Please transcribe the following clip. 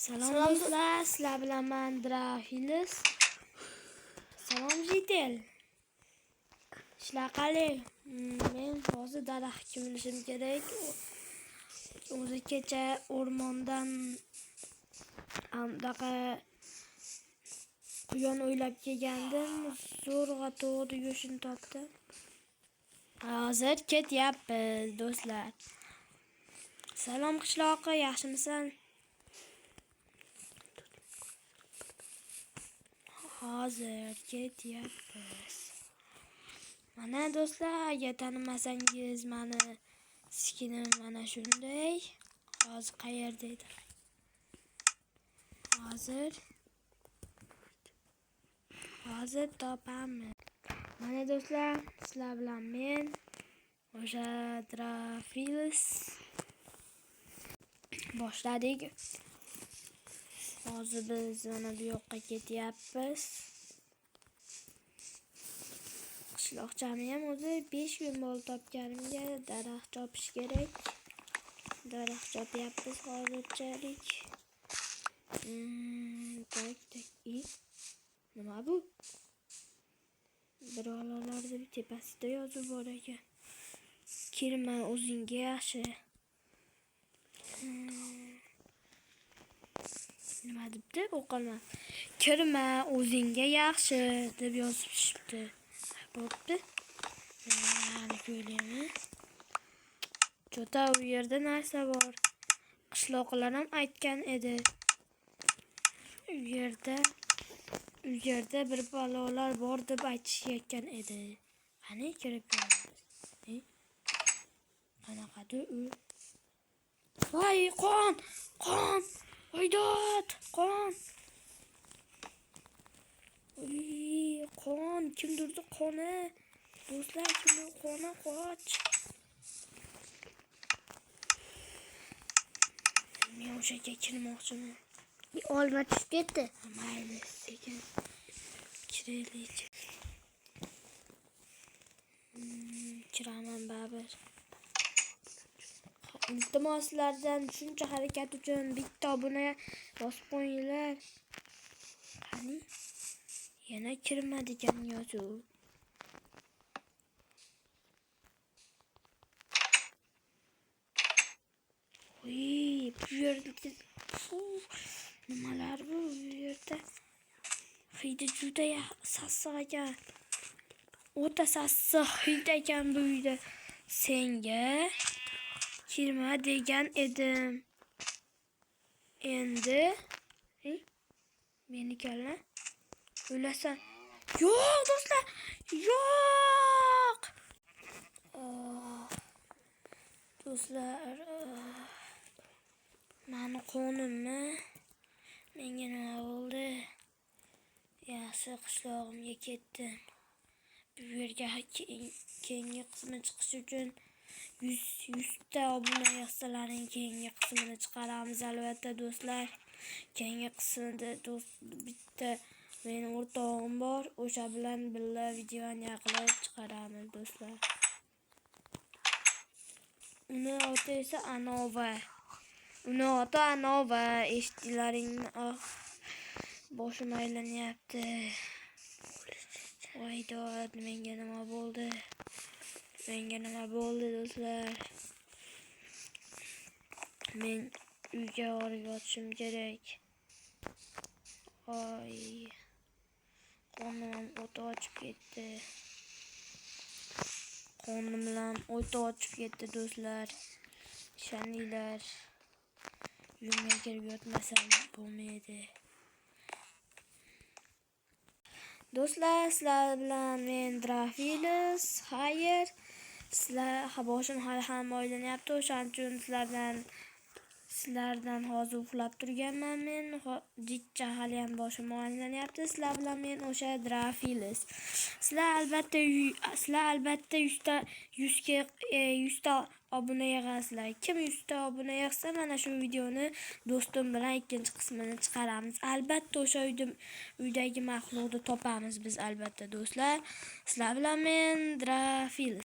Salom do'stlar, sizlar bilan men Drafiliz. Salom Jitel. Ishlar qalay? Men hozir daraxtga minishim kerak. O'zi kecha o'rmondan andaqa quyon o'ylab kelgandim. Zo'rg'a to'g'ri go'shtini topdim. Hozir ketyapmiz do'stlar. Salom qishloqqa, yaxshimisan? Hozir ketyapmiz. Mana do'stlar, agar tanimasangiz meni skinim mana shunday. Hozir qayerda edi? Hozir topamiz. Mana do'stlar, sizlar bilan men o'sha Drafiliz boshladik. Hozir biz mana bu yoqqa ketyapmiz. Qishloqchani ham o'zi 5 kun bo'ldi topganimga. Daraxt chopish kerak. Daraxt chopyapmiz hozirchalik. Nima bu? Birovlarning tepasida yozib bor ekan. Kirma o'zingga yaxshi. Nima debdi? O'qilma. Kirma o'zingga yaxshi deb yozibdi. Bo'pti. Mana ko'ylami. Jota u yerda narsa bor. Qishloqlar ham aytgan edi. U yerda bir balolar bor deb aytishayotgan edi. Qani kirib ko'ramiz. Qanaqadir u? Voy, qon! Oydod, qon! Qon, kimdirdi qoni? Do'stlar, kimdir qoni qoch. Men o'shaga kirmoqchiman. Olma tushib ketdi. Mayli, sekin kiraylik. Kiraman baribir. Iltimos sizlardan shuncha harakat uchun bitta obuna bosib qo'yinglar. Qani? Yana kirmadigan yozuv. Voy, bu yerda nimalar bu yerda? Hidi juda sassiq ekan. O'ta sassiq hid ekan bu uyda. Senga kirma degan edim. Endi meni kalla o'lasan. Yo'q do'stlar, yo'q. Do'stlar, meni qonimmi? Menga nima bo'ldi? Yaxshi qishlog'imga ketdim. Bu yerga keyingi qismi chiqish uchun 100 ta obuna yig'salaring keyingi qismini chiqaramiz albatta do'stlar. Keyingi qismida bitta mening o'rtog'im bor, o'sha bilan birga videoni qilib chiqaramiz do'stlar. Uni oti esa Anova. Uni oti Anova. Eshitdilaringmi? Boshim aylanyapti. Voydod, menga nima bo'ldi? Do'stlar? Men uyga borib yotishim kerak. Qonim o't ochib ketdi. Do'stlar. Ishoninglar. Uyimga kirib yotmasam bo'lmaydi. Do'stlar, sizlar bilan men Drafiliz. Xayr. Sizlar boshim hali ham o'ylanyapti. O'shaning uchun sizlardan hozir uxlab turganman men. Jicha hali ham boshim o'ylanyapti. Sizlar bilan men o'sha Drafiliz. Sizlar albatta 100 ta obuna yig'asizlar. Kim 100 ta obuna yig'sa, mana shu videoni do'stim bilan ikkinchi qismini chiqaramiz. Albatta o'sha uydagi maxluqni topamiz biz albatta do'stlar. Sizlar bilan men Drafiliz.